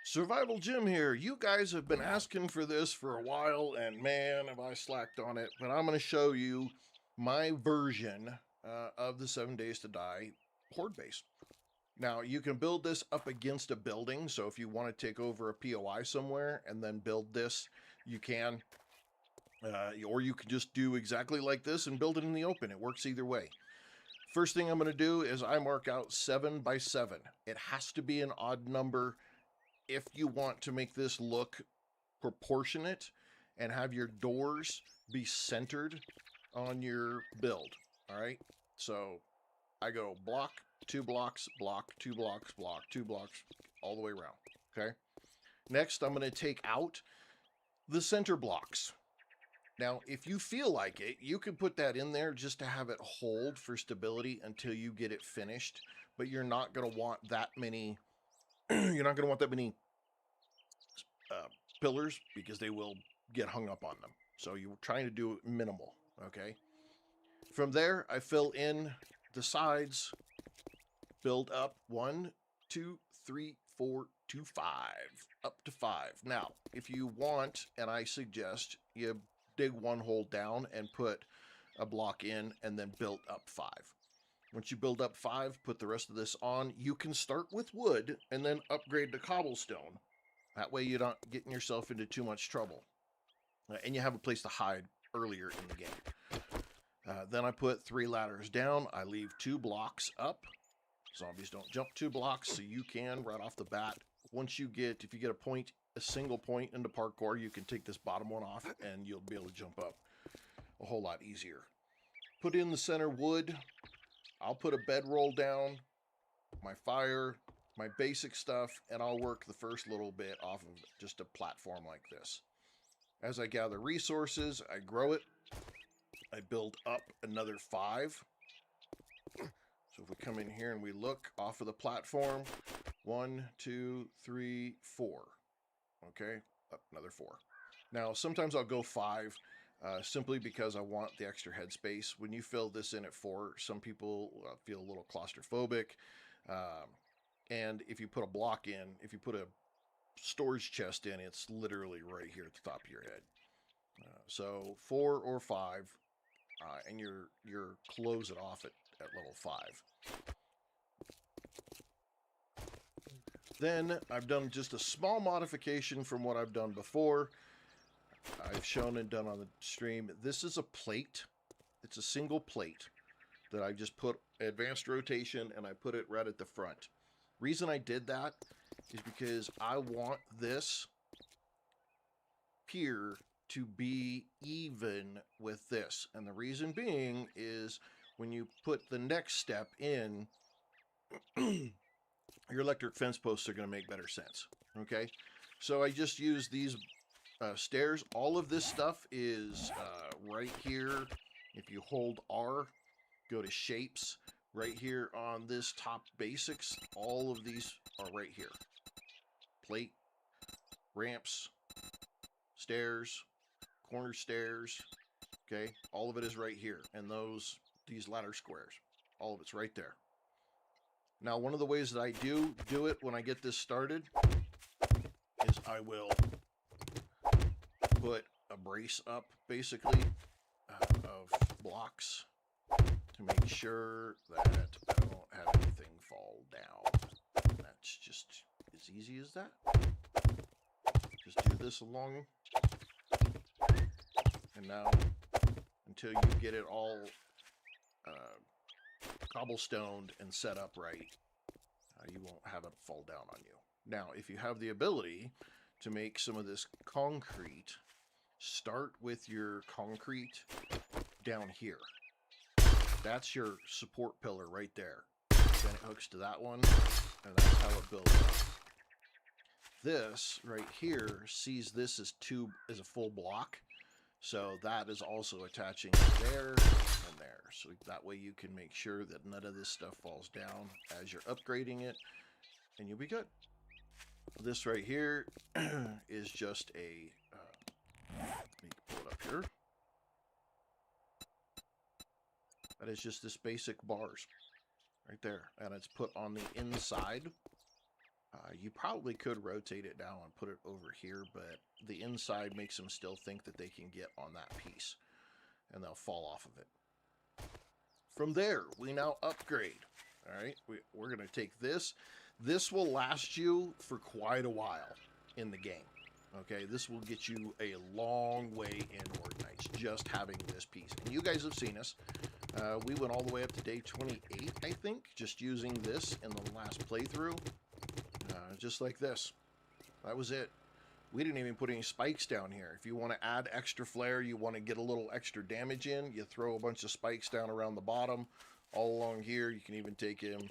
Survival Jim here. You guys have been asking for this for a while, and man, have I slacked on it. But I'm going to show you my version of the 7 Days to Die Horde base. Now, you can build this up against a building, so if you want to take over a POI somewhere and then build this, you can. Or you can just do exactly like this and build it in the open. It works either way. First thing I'm going to do is I mark out 7 by 7. It has to be an odd number if you want to make this look proportionate and have your doors be centered on your build. All right. So I go block, 2 blocks, block, 2 blocks, block, 2 blocks, all the way around. Okay. Next, I'm going to take out the center blocks. Now, if you feel like it, you can put that in there just to have it hold for stability until you get it finished. But you're not going to want that many. You're not going to want that many pillars because they will get hung up on them. So you're trying to do minimal. Okay. From there, I fill in the sides, build up 1, 2, 3, 4 to 5, up to 5. Now, if you want, and I suggest you dig one hole down and put a block in and then build up 5. Once you build up 5, put the rest of this on. You can start with wood and then upgrade to cobblestone. That way you're not getting yourself into too much trouble. And you have a place to hide earlier in the game. Then I put 3 ladders down. I leave 2 blocks up. Zombies don't jump 2 blocks, so you can right off the bat. Once you get, if you get a single point into parkour, you can take this bottom one off and you'll be able to jump up a whole lot easier. Put in the center wood. I'll put a bedroll down, my fire, my basic stuff, and I'll work the first little bit off of just a platform like this. As I gather resources, I grow it. I build up another 5. So if we come in here and we look off of the platform, 1, 2, 3, 4. Okay, up another 4. Now, sometimes I'll go 5 simply because I want the extra headspace. When you fill this in at 4, some people feel a little claustrophobic. And if you put a block in, if you put a storage chest in, it's literally right here at the top of your head. So 4 or 5, and you're close it off at level 5. Then I've done just a small modification from what I've done before. I've shown and done on the stream. This is a plate. It's a single plate that I just put advanced rotation and I put it right at the front. Reason I did that is because I want this pier to be even with this. And the reason being is when you put the next step in, your electric fence posts are going to make better sense. Okay, so I just use these stairs. All of this stuff is right here. If you hold R, go to shapes. Right here on this top basics, all of these are right here. Plate, ramps, stairs, corner stairs. Okay, all of it is right here. And these ladder squares, all of it's right there. Now, one of the ways that I do it when I get this started is I will put a brace up, basically, of blocks to make sure that I don't have anything fall down. That's just as easy as that. Just do this along. And now, until you get it all cobblestoned and set up right, you won't have it fall down on you. Now, if you have the ability to make some of this concrete, start with your concrete down here. That's your support pillar right there. Then it hooks to that one, and that's how it builds up. This right here sees this as a full block. So that is also attaching there and there. So that way you can make sure that none of this stuff falls down as you're upgrading it, and you'll be good. This right here is just a, let me pull it up here. That is just this basic bars right there. And it's put on the inside You probably could rotate it down and put it over here, but the inside makes them still think that they can get on that piece, and they'll fall off of it. From there, we now upgrade. All right, we're going to take this. This will last you for quite a while in the game. Okay, this will get you a long way in Horde Nights, just having this piece. And you guys have seen us. We went all the way up to day 28, I think, just using this in the last playthrough. Just like this. That was it. We didn't even put any spikes down here. If you want to add extra flare, you want to get a little extra damage in, you throw a bunch of spikes down around the bottom. All along here, you can even take him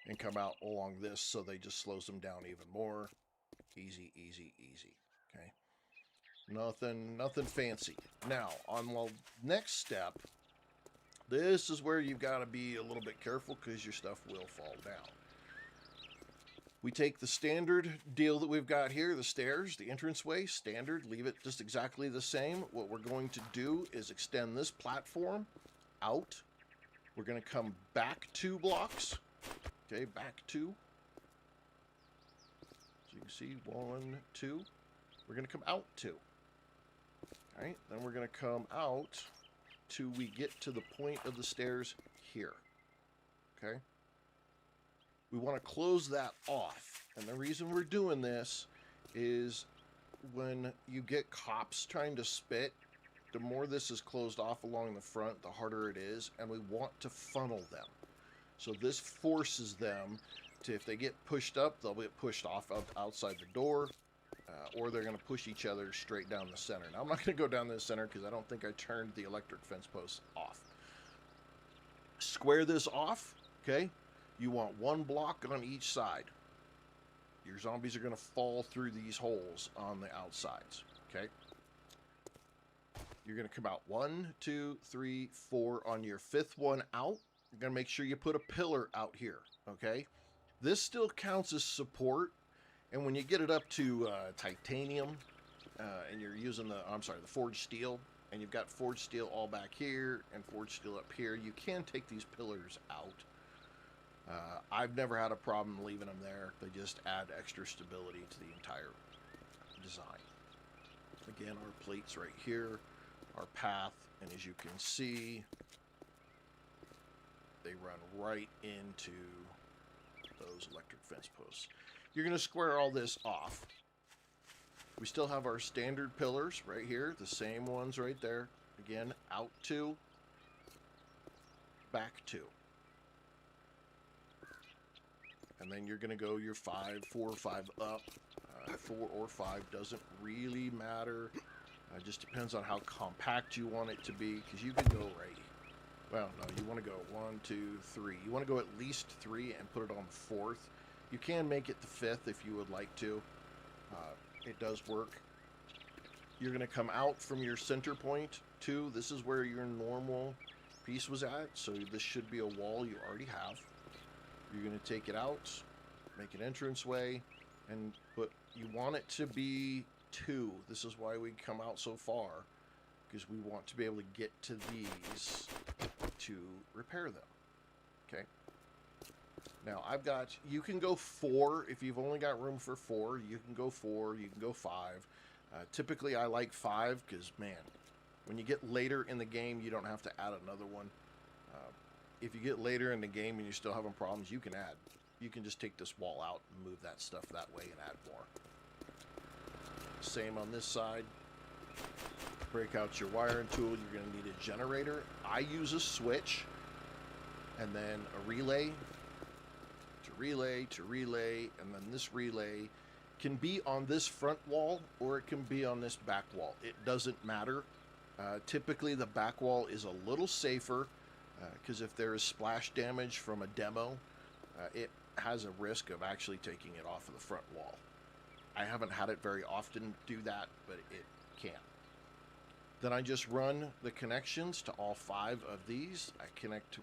and come out along this, so they just slows them down even more. Easy, easy, easy. Okay. Nothing fancy. Now, on the next step, this is where you've got to be a little bit careful because your stuff will fall down. We take the standard deal that we've got here, the stairs, the entranceway, standard, leave it just exactly the same. What we're going to do is extend this platform out. We're going to come back 2 blocks. Okay, back 2. So you can see 1, 2. We're going to come out 2. All right, then we're going to come out till we get to the point of the stairs here. Okay. We want to close that off. And the reason we're doing this is when you get cops trying to spit, the more this is closed off along the front, the harder it is, and we want to funnel them. So this forces them to, if they get pushed up, they'll get pushed off outside the door, or they're going to push each other straight down the center. Now, I'm not going to go down the center because I don't think I turned the electric fence posts off. Square this off, okay? You want 1 block on each side. Your zombies are going to fall through these holes on the outsides, okay? You're going to come out 1, 2, 3, 4 on your 5th one out. You're going to make sure you put a pillar out here, okay? This still counts as support, and when you get it up to titanium, and you're using the forged steel, and you've got forged steel all back here and forged steel up here, you can take these pillars out. I've never had a problem leaving them there. They just add extra stability to the entire design. Again, our plates right here, our path, and as you can see, they run right into those electric fence posts. You're going to square all this off. We still have our standard pillars right here, the same ones right there. Again, out 2, back 2. And then you're going to go your 4 or 5 up. 4 or 5 doesn't really matter. It just depends on how compact you want it to be, because you can go right. Well, no, you want to go 1, 2, 3. You want to go at least 3 and put it on the 4th. You can make it the 5th if you would like to. It does work. You're going to come out from your center point too. This is where your normal piece was at, so this should be a wall you already have. You're going to take it out, make an entranceway, and you want it to be 2. This is why we come out so far, because we want to be able to get to these to repair them. Okay. Now you can go 4 if you've only got room for 4. You can go 4, you can go 5. Typically I like 5 because, man, when you get later in the game, you don't have to add another one. If you get later in the game and you're still having problems, you can add. You can just take this wall out and move that stuff that way and add more. Same on this side. Break out your wiring tool. You're going to need a generator. I use a switch and then a relay to relay, and then this relay can be on this front wall or it can be on this back wall. It doesn't matter. Typically the back wall is a little safer because if there is splash damage from a demo, it has a risk of actually taking it off of the front wall. I haven't had it very often do that, but it can. Then I just run the connections to all 5 of these. I connect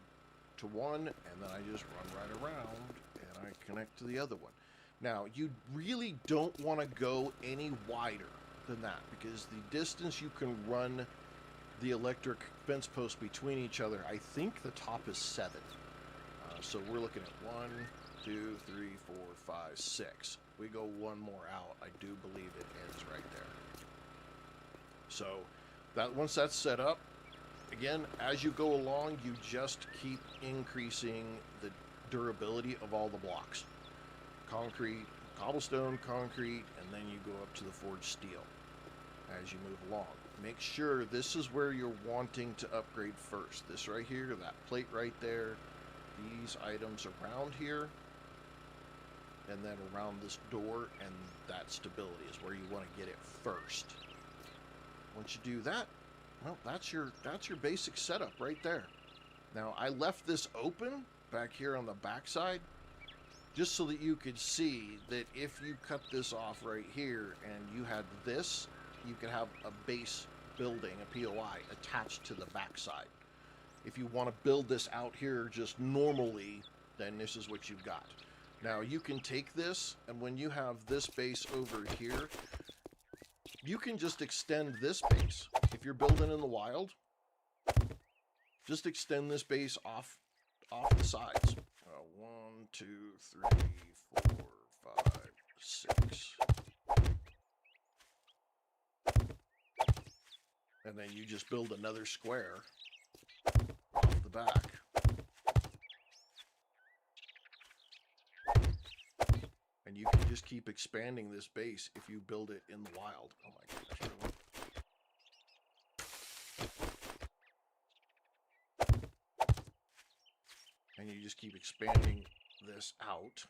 to one, and then I just run right around and I connect to the other one. Now, you really don't want to go any wider than that, because the distance you can run the electric fence posts between each other, I think the top is 7. So we're looking at 1, 2, 3, 4, 5, 6. we go one more out, I do believe it ends right there. So that once that's set up, again, as you go along, you just keep increasing the durability of all the blocks. Concrete, cobblestone, concrete, and then you go up to the forged steel as you move along. Make sure this is where you're wanting to upgrade first. This right here, that plate right there, these items around here, and then around this door, and that stability is where you want to get it first. Once you do that, well, that's your basic setup right there. Now, I left this open back here on the backside just so that you could see that if you cut this off right here and you had this, you could have a base building, a POI, attached to the backside. If you want to build this out here just normally, then this is what you've got. Now, you can take this, and when you have this base over here, you can just extend this base. If you're building in the wild, just extend this base off the sides. 1, 2, 3, 4, 5, 6. And then you just build another square off the back. And you can just keep expanding this base if you build it in the wild. Oh my goodness, really? And you just keep expanding this out.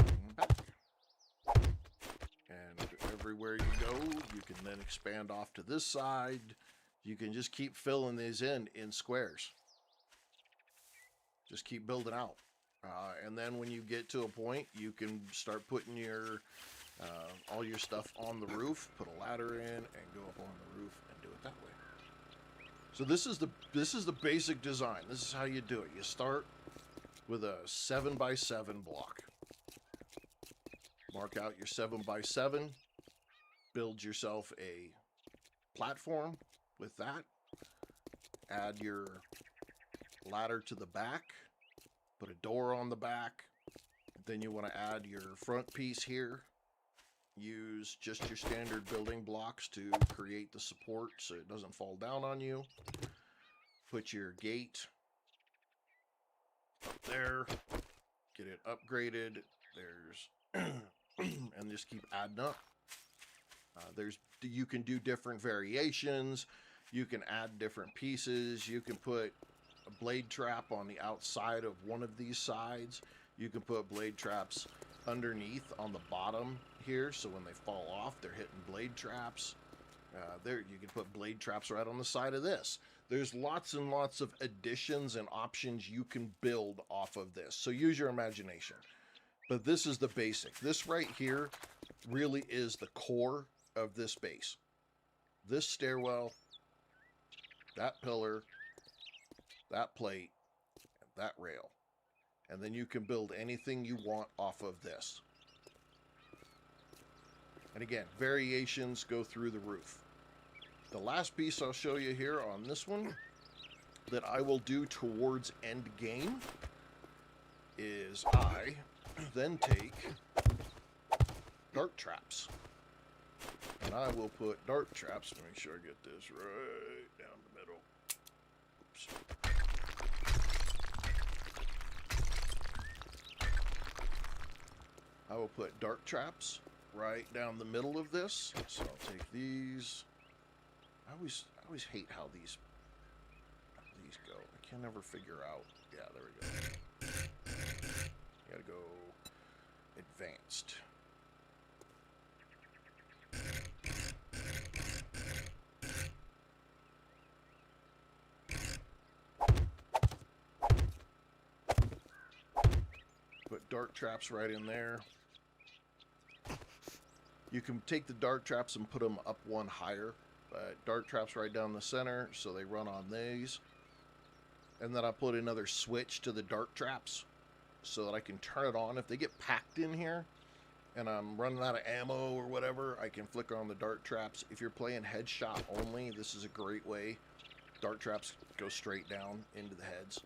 And back. And everywhere you go, you can then expand off to this side. You can just keep filling these in squares. Just keep building out. And then when you get to a point, you can start putting your all your stuff on the roof, put a ladder in, and go up on the roof and do it that way. So this is the basic design. This is how you do it. You start with a 7x7 block. Mark out your 7x7. Build yourself a platform with that. Add your ladder to the back. Put a door on the back. Then you want to add your front piece here. Use just your standard building blocks to create the support so it doesn't fall down on you. Put your gate up there. Get it upgraded. There's and just keep adding up. You can do different variations. You can add different pieces. You can put a blade trap on the outside of one of these sides. You can put blade traps underneath on the bottom here, so when they fall off, they're hitting blade traps. There, you can put blade traps right on the side of this. There's lots and lots of additions and options you can build off of this. So use your imagination. But this is the basic. This right here really is the core of this base. This stairwell, that pillar, that plate, and that rail. And then you can build anything you want off of this. And again, variations go through the roof. The last piece I'll show you here on this one that I will do towards end game is I then take dart traps. And I will put dart traps, make sure I get this right down the middle. Oops. I will put dart traps right down the middle of this. So I'll take these. I always hate how these go. I can never figure out. Yeah, there we go. You gotta go advanced. Put dart traps right in there. You can take the dart traps and put them up one higher. Dart traps right down the center, so they run on these. And then I put another switch to the dart traps so that I can turn it on. If they get packed in here and I'm running out of ammo or whatever, I can flick on the dart traps. If you're playing headshot only, this is a great way. Dart traps go straight down into the heads.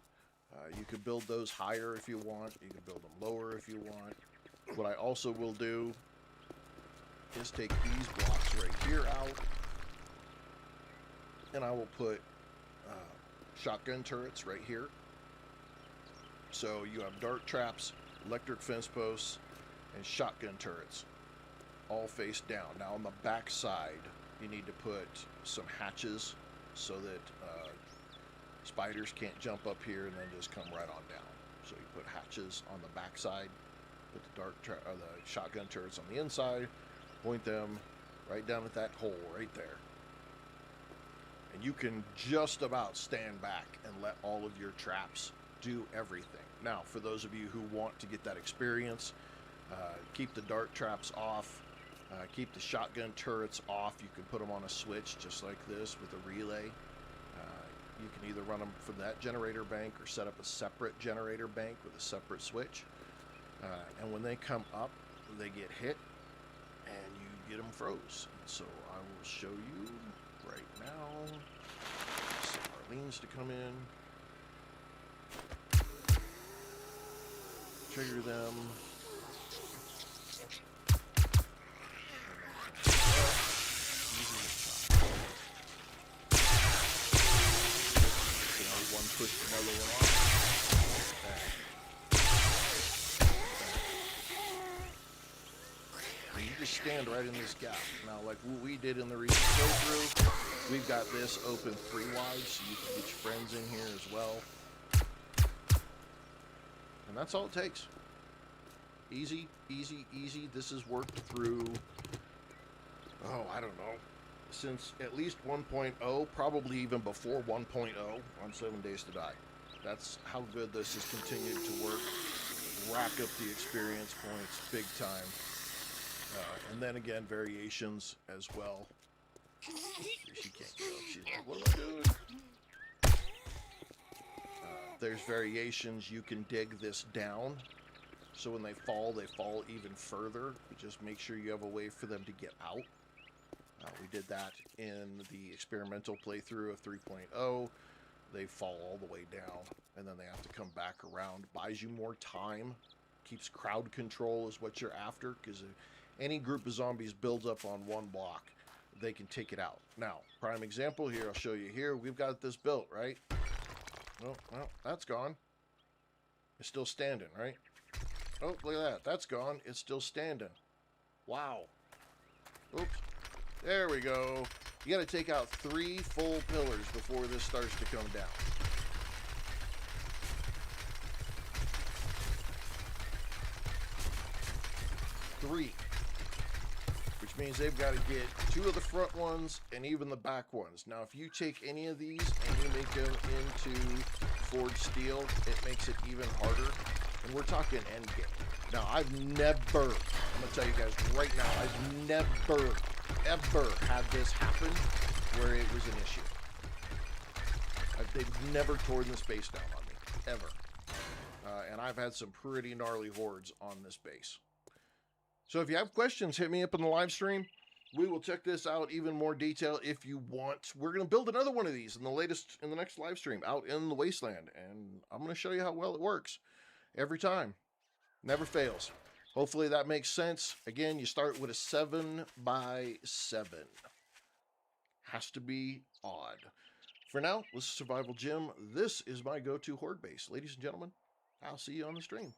You can build those higher if you want. You can build them lower if you want. What I also will do is take these blocks right here out, and I will put shotgun turrets right here. So you have dart traps, electric fence posts, and shotgun turrets all face down. Now on the back side, you need to put some hatches so that spiders can't jump up here and then just come right on down. So you put hatches on the back side, put the the shotgun turrets on the inside, point them right down at that hole right there. And you can just about stand back and let all of your traps do everything. Now, for those of you who want to get that experience, keep the dart traps off, keep the shotgun turrets off. You can put them on a switch just like this with a relay. You can either run them from that generator bank or set up a separate generator bank with a separate switch. And when they come up, they get hit and you get them froze. And so I will show you right now. Set Marlene's to come in. Trigger them. One push another one off. And you just stand right in this gap. Now, like what we did in the recent playthrough, we've got this open 3 wide, so you can get your friends in here as well. And that's all it takes. Easy, easy, easy. This is worked through, oh, I don't know, since at least 1.0, probably even before 1.0 on 7 Days to Die. That's how good this has continued to work. Rack up the experience points big time. And then again, variations as well. She can't go. She's like, what am I doing? There's variations. You can dig this down. So when they fall even further. Just make sure you have a way for them to get out. We did that in the experimental playthrough of 3.0. They fall all the way down, and then they have to come back around. Buys you more time, keeps crowd control is what you're after, because if any group of zombies builds up on one block, they can take it out. Now, prime example here, I'll show you here. We've got this built, right? Oh, well, that's gone. It's still standing, right? Oh, look at that. That's gone. It's still standing. Wow. Oops. There we go. You got to take out 3 full pillars before this starts to come down. Three. Which means they've got to get 2 of the front ones and even the back ones. Now, if you take any of these and you make them into forged steel, it makes it even harder. And we're talking endgame. Now, I've never, I'm going to tell you guys right now, I've never ever had this happen where it was an issue. They've never torn this base down on me, ever. And I've had some pretty gnarly hordes on this base. So if you have questions, hit me up in the live stream. We will check this out even more detail if you want. We're going to build another one of these in the next live stream out in the wasteland, and I'm going to show you how well it works every time. Never fails. Hopefully that makes sense. Again, you start with a 7 by 7. Has to be odd. For now, this is Survival Jim. This is my go-to horde base. Ladies and gentlemen, I'll see you on the stream.